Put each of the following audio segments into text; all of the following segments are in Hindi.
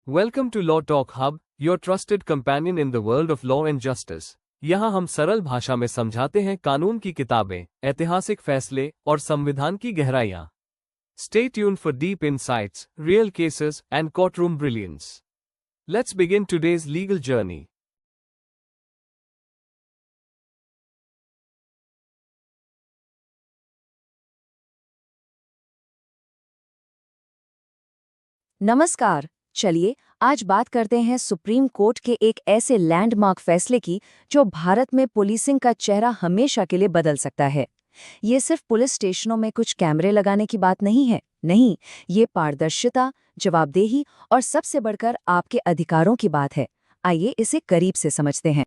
Welcome to Law Talk Hub, your trusted companion in the world of law and justice. यहाँ हम सरल भाषा में समझाते हैं कानून की किताबें, ऐतिहासिक फैसले और संविधान की गहराइयाँ. Stay tuned for deep insights, real cases, and courtroom brilliance. Let's begin today's legal journey. नमस्कार। चलिए आज बात करते हैं सुप्रीम कोर्ट के एक ऐसे लैंडमार्क फैसले की जो भारत में पुलिसिंग का चेहरा हमेशा के लिए बदल सकता है। ये सिर्फ पुलिस स्टेशनों में कुछ कैमरे लगाने की बात नहीं है। नहीं, ये पारदर्शिता, जवाबदेही और सबसे बढ़कर आपके अधिकारों की बात है। आइए इसे करीब से समझते हैं।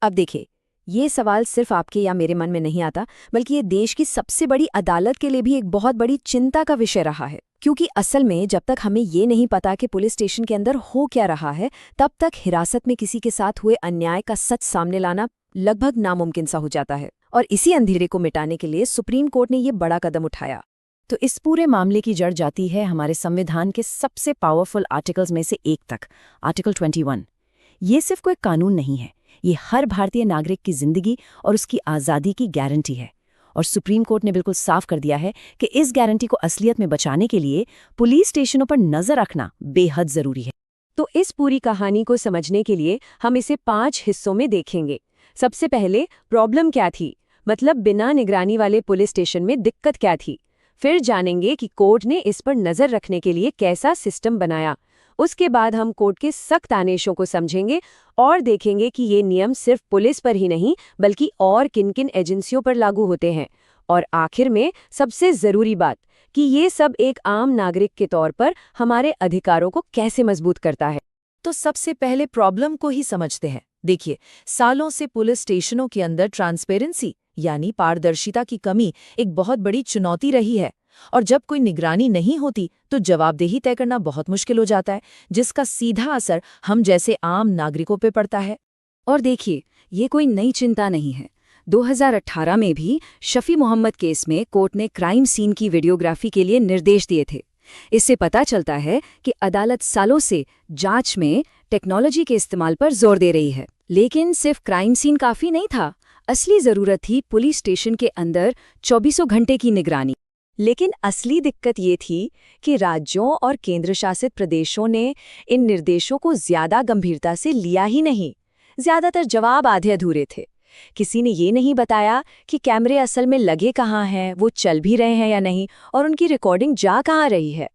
अब देखिए, ये सवाल सिर्फ आपके या मेरे मन में नहीं आता, बल्कि ये देश की सबसे बड़ी अदालत के लिए भी एक बहुत बड़ी चिंता का विषय रहा है। क्योंकि असल में जब तक हमें ये नहीं पता कि पुलिस स्टेशन के अंदर हो क्या रहा है, तब तक हिरासत में किसी के साथ हुए अन्याय का सच सामने लाना लगभग नामुमकिन सा हो जाता है। और इसी अंधेरे को मिटाने के लिए सुप्रीम कोर्ट ने ये बड़ा कदम उठाया। तो इस पूरे मामले की जड़ जाती है हमारे संविधान के सबसे पावरफुल आर्टिकल्स में से एक तक, आर्टिकल 21। ये सिर्फ कोई कानून नहीं है, ये हर भारतीय नागरिक की जिंदगी और उसकी आज़ादी की गारंटी है। और सुप्रीम कोर्ट ने बिल्कुल साफ कर दिया है कि इस गारंटी को असलियत में बचाने के लिए पुलिस स्टेशनों पर नजर रखना बेहद जरूरी है। तो इस पूरी कहानी को समझने के लिए हम इसे 5 हिस्सों में देखेंगे। सबसे पहले प्रॉब्लम क्या थी, मतलब बिना निगरानी वाले पुलिस स्टेशन में दिक्कत क्या थी। फिर जानेंगे कि कोर्ट ने इस पर नजर रखने के लिए कैसा सिस्टम बनाया। उसके बाद हम कोर्ट के सख्त आदेशों को समझेंगे और देखेंगे कि ये नियम सिर्फ पुलिस पर ही नहीं बल्कि और किन किन एजेंसियों पर लागू होते हैं। और आखिर में सबसे ज़रूरी बात कि ये सब एक आम नागरिक के तौर पर हमारे अधिकारों को कैसे मजबूत करता है। तो सबसे पहले प्रॉब्लम को ही समझते हैं। देखिए, सालों से पुलिस स्टेशनों के अंदर ट्रांसपेरेंसी यानी पारदर्शिता की कमी एक बहुत बड़ी चुनौती रही है। और जब कोई निगरानी नहीं होती तो जवाबदेही तय करना बहुत मुश्किल हो जाता है, जिसका सीधा असर हम जैसे आम नागरिकों पे पड़ता है। और देखिए, ये कोई नई चिंता नहीं है। 2018 में भी शफी मोहम्मद केस में कोर्ट ने क्राइम सीन की वीडियोग्राफी के लिए निर्देश दिए थे। इससे पता चलता है कि अदालत सालों से जांच में टेक्नोलॉजी के इस्तेमाल पर जोर दे रही है। लेकिन सिर्फ क्राइम सीन काफी नहीं था, असली जरूरत थी पुलिस स्टेशन के अंदर 24 घंटे की निगरानी। लेकिन असली दिक्कत ये थी कि राज्यों और केंद्र शासित प्रदेशों ने इन निर्देशों को ज्यादा गंभीरता से लिया ही नहीं। ज्यादातर जवाब आधे अधूरे थे। किसी ने ये नहीं बताया कि कैमरे असल में लगे कहाँ हैं, वो चल भी रहे हैं या नहीं, और उनकी रिकॉर्डिंग जा कहाँ रही है।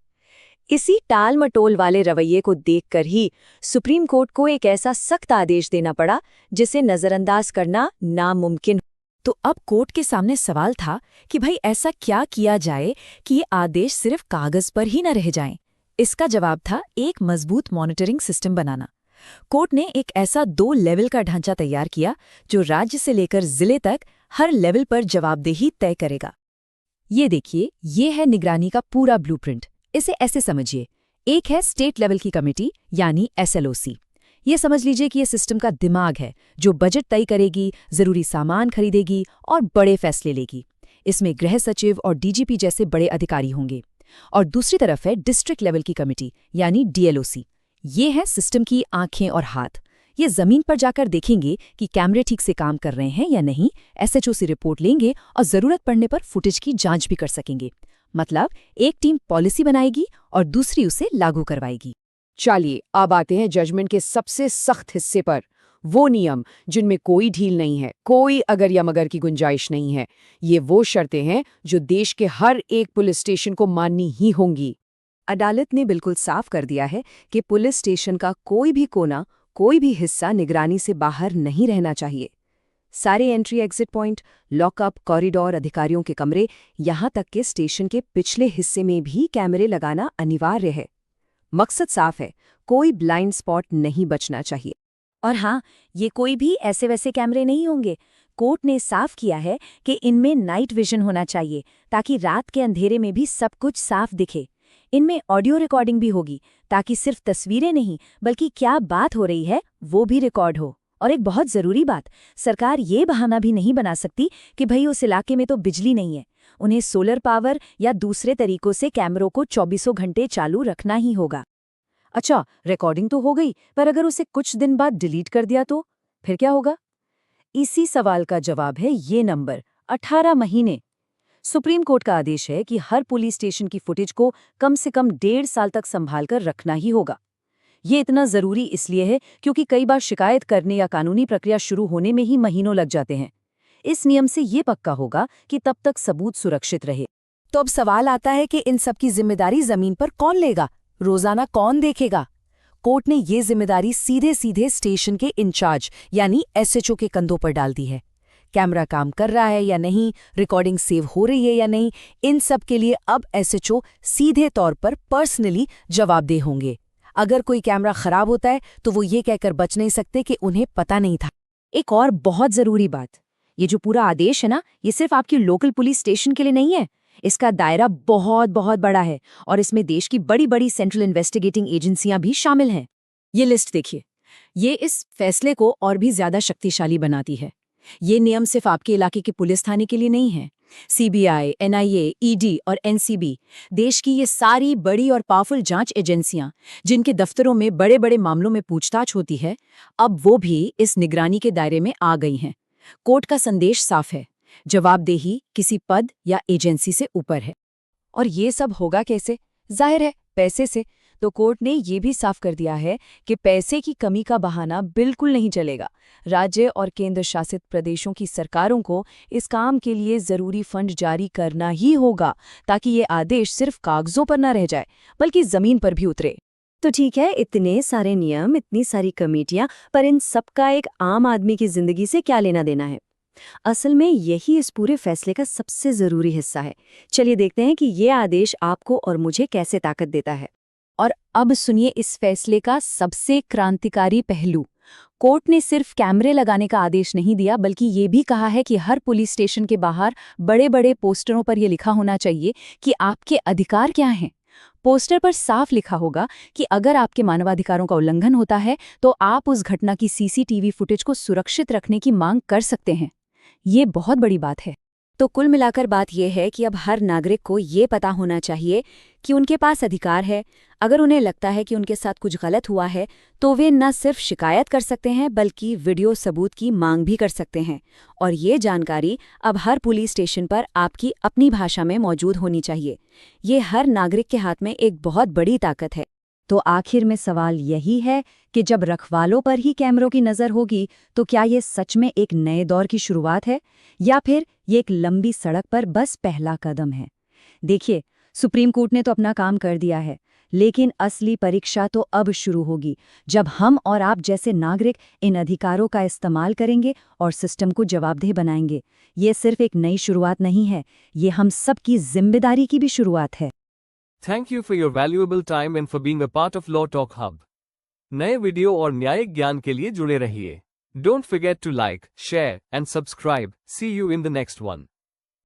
इसी टाल मटोल वाले रवैये को देखकर ही सुप्रीम कोर्ट को एक ऐसा सख्त आदेश देना पड़ा जिसे नजरअंदाज करना नामुमकिन। तो अब कोर्ट के सामने सवाल था कि भाई ऐसा क्या किया जाए कि ये आदेश सिर्फ कागज पर ही न रह जाएं। इसका जवाब था एक मजबूत मॉनिटरिंग सिस्टम बनाना। कोर्ट ने एक ऐसा 2 लेवल का ढांचा तैयार किया जो राज्य से लेकर जिले तक हर लेवल पर जवाबदेही तय करेगा। ये देखिए, ये है निगरानी का पूरा ब्लूप्रिंट। इसे ऐसे समझिए, एक है स्टेट लेवल की कमेटी यानी SLOC। ये समझ लीजिए कि ये सिस्टम का दिमाग है जो बजट तय करेगी, जरूरी सामान खरीदेगी और बड़े फैसले लेगी। इसमें गृह सचिव और DGP जैसे बड़े अधिकारी होंगे। और दूसरी तरफ है डिस्ट्रिक्ट लेवल की कमेटी यानी DLOC। ये है सिस्टम की आंखें और हाथ। ये जमीन पर जाकर देखेंगे कि कैमरे ठीक से काम कर रहे हैं या नहीं, SHO से रिपोर्ट लेंगे और जरूरत पड़ने पर फुटेज की जांच भी कर सकेंगे। मतलब एक टीम पॉलिसी बनाएगी और दूसरी उसे लागू करवाएगी। चलिए अब आते हैं जजमेंट के सबसे सख्त हिस्से पर, वो नियम जिनमें कोई ढील नहीं है, कोई अगर या मगर की गुंजाइश नहीं है। ये वो शर्तें हैं जो देश के हर एक पुलिस स्टेशन को माननी ही होंगी। अदालत ने बिल्कुल साफ कर दिया है कि पुलिस स्टेशन का कोई भी कोना, कोई भी हिस्सा निगरानी से बाहर नहीं रहना चाहिए। सारे entry exit point, lockup, corridor, अधिकारियों के कमरे, यहाँ तक के स्टेशन के पिछले हिस्से में भी कैमरे लगाना अनिवार्य है। मकसद साफ है, कोई ब्लाइंड स्पॉट नहीं बचना चाहिए। और हाँ, ये कोई भी ऐसे वैसे कैमरे नहीं होंगे। कोर्ट ने साफ किया है कि इनमें नाइट विजन होना चाहिए ताकि रात के अंधेरे में भी सब कुछ साफ दिखे। इनमें ऑडियो रिकॉर्डिंग भी होगी ताकि सिर्फ तस्वीरें नहीं बल्कि क्या बात हो रही है वो भी रिकॉर्ड हो। और एक बहुत ज़रूरी बात, सरकार ये बहाना भी नहीं बना सकती कि भाई उस इलाके में तो बिजली नहीं है। उन्हें सोलर पावर या दूसरे तरीकों से कैमरों को 24 घंटे चालू रखना ही होगा। अच्छा, रिकॉर्डिंग तो हो गई, पर अगर उसे कुछ दिन बाद डिलीट कर दिया तो फिर क्या होगा? इसी सवाल का जवाब है ये नंबर, 18 महीने। सुप्रीम कोर्ट का आदेश है कि हर पुलिस स्टेशन की फुटेज को कम से कम 1.5 साल तक संभाल कर रखना ही होगा। ये इतना जरूरी इसलिए है क्योंकि कई बार शिकायत करने या कानूनी प्रक्रिया शुरू होने में ही महीनों लग जाते हैं। इस नियम से ये पक्का होगा कि तब तक सबूत सुरक्षित रहे। तो अब सवाल आता है कि इन सब की जिम्मेदारी जमीन पर कौन लेगा, रोजाना कौन देखेगा? कोर्ट ने ये जिम्मेदारी सीधे सीधे स्टेशन के इंचार्ज यानी एसएचओ के कंधों पर डाल दी है। कैमरा काम कर रहा है या नहीं, रिकॉर्डिंग सेव हो रही है या नहीं, इन सब के लिए अब एसएचओ सीधे तौर पर पर्सनली जवाबदेह होंगे। अगर कोई कैमरा खराब होता है तो वो ये कहकर बच नहीं सकते कि उन्हें पता नहीं था। एक और बहुत जरूरी बात, ये जो पूरा आदेश है ना, ये सिर्फ आपकी लोकल पुलिस स्टेशन के लिए नहीं है। इसका दायरा बहुत बहुत बड़ा है और इसमें देश की बड़ी बड़ी सेंट्रल इन्वेस्टिगेटिंग एजेंसियां भी शामिल हैं। ये लिस्ट देखिए, ये इस फैसले को और भी ज्यादा शक्तिशाली बनाती है। ये नियम सिर्फ आपके इलाके के पुलिस थाने के लिए नहीं है। सीबीआई, एनआईए, ईडी और एनसीबी, देश की ये सारी बड़ी और पावरफुल जांच एजेंसियां जिनके दफ्तरों में बड़े बड़े मामलों में पूछताछ होती है, अब वो भी इस निगरानी के दायरे में आ गई हैं। कोर्ट का संदेश साफ है, जवाबदेही किसी पद या एजेंसी से ऊपर है। और ये सब होगा कैसे? जाहिर है, पैसे से। तो कोर्ट ने ये भी साफ कर दिया है कि पैसे की कमी का बहाना बिल्कुल नहीं चलेगा। राज्य और केंद्र शासित प्रदेशों की सरकारों को इस काम के लिए जरूरी फंड जारी करना ही होगा, ताकि ये आदेश सिर्फ कागजों पर न रह जाए बल्कि जमीन पर भी उतरे। तो ठीक है, इतने सारे नियम, इतनी सारी कमेटियां, पर इन सबका एक आम आदमी की जिंदगी से क्या लेना देना है? असल में यही इस पूरे फैसले का सबसे जरूरी हिस्सा है। चलिए देखते हैं कि ये आदेश आपको और मुझे कैसे ताकत देता है। और अब सुनिए इस फैसले का सबसे क्रांतिकारी पहलू। कोर्ट ने सिर्फ कैमरे लगाने का आदेश नहीं दिया, बल्कि ये भी कहा है कि हर पुलिस स्टेशन के बाहर बड़े बड़े पोस्टरों पर यह लिखा होना चाहिए कि आपके अधिकार क्या हैं। पोस्टर पर साफ लिखा होगा कि अगर आपके मानवाधिकारों का उल्लंघन होता है तो आप उस घटना की सीसीटीवी फुटेज को सुरक्षित रखने की मांग कर सकते हैं। ये बहुत बड़ी बात है। तो कुल मिलाकर बात यह है कि अब हर नागरिक को ये पता होना चाहिए कि उनके पास अधिकार है। अगर उन्हें लगता है कि उनके साथ कुछ गलत हुआ है तो वे न सिर्फ शिकायत कर सकते हैं बल्कि वीडियो सबूत की मांग भी कर सकते हैं। और ये जानकारी अब हर पुलिस स्टेशन पर आपकी अपनी भाषा में मौजूद होनी चाहिए। ये हर नागरिक के हाथ में एक बहुत बड़ी ताकत है। तो आखिर में सवाल यही है कि जब रखवालों पर ही कैमरों की नज़र होगी तो क्या ये सच में एक नए दौर की शुरुआत है या फिर ये एक लंबी सड़क पर बस पहला कदम है? देखिए, सुप्रीम कोर्ट ने तो अपना काम कर दिया है, लेकिन असली परीक्षा तो अब शुरू होगी, जब हम और आप जैसे नागरिक इन अधिकारों का इस्तेमाल करेंगे और सिस्टम को जवाबदेह बनाएंगे। ये सिर्फ एक नई शुरुआत नहीं है, ये हम सब की जिम्मेदारी की भी शुरुआत है। Thank you for your valuable time and for being a part of Law Talk Hub. नए वीडियो और न्यायिक ज्ञान के लिए जुड़े रहिए। Don't forget to like, share, and subscribe. See you in the next one.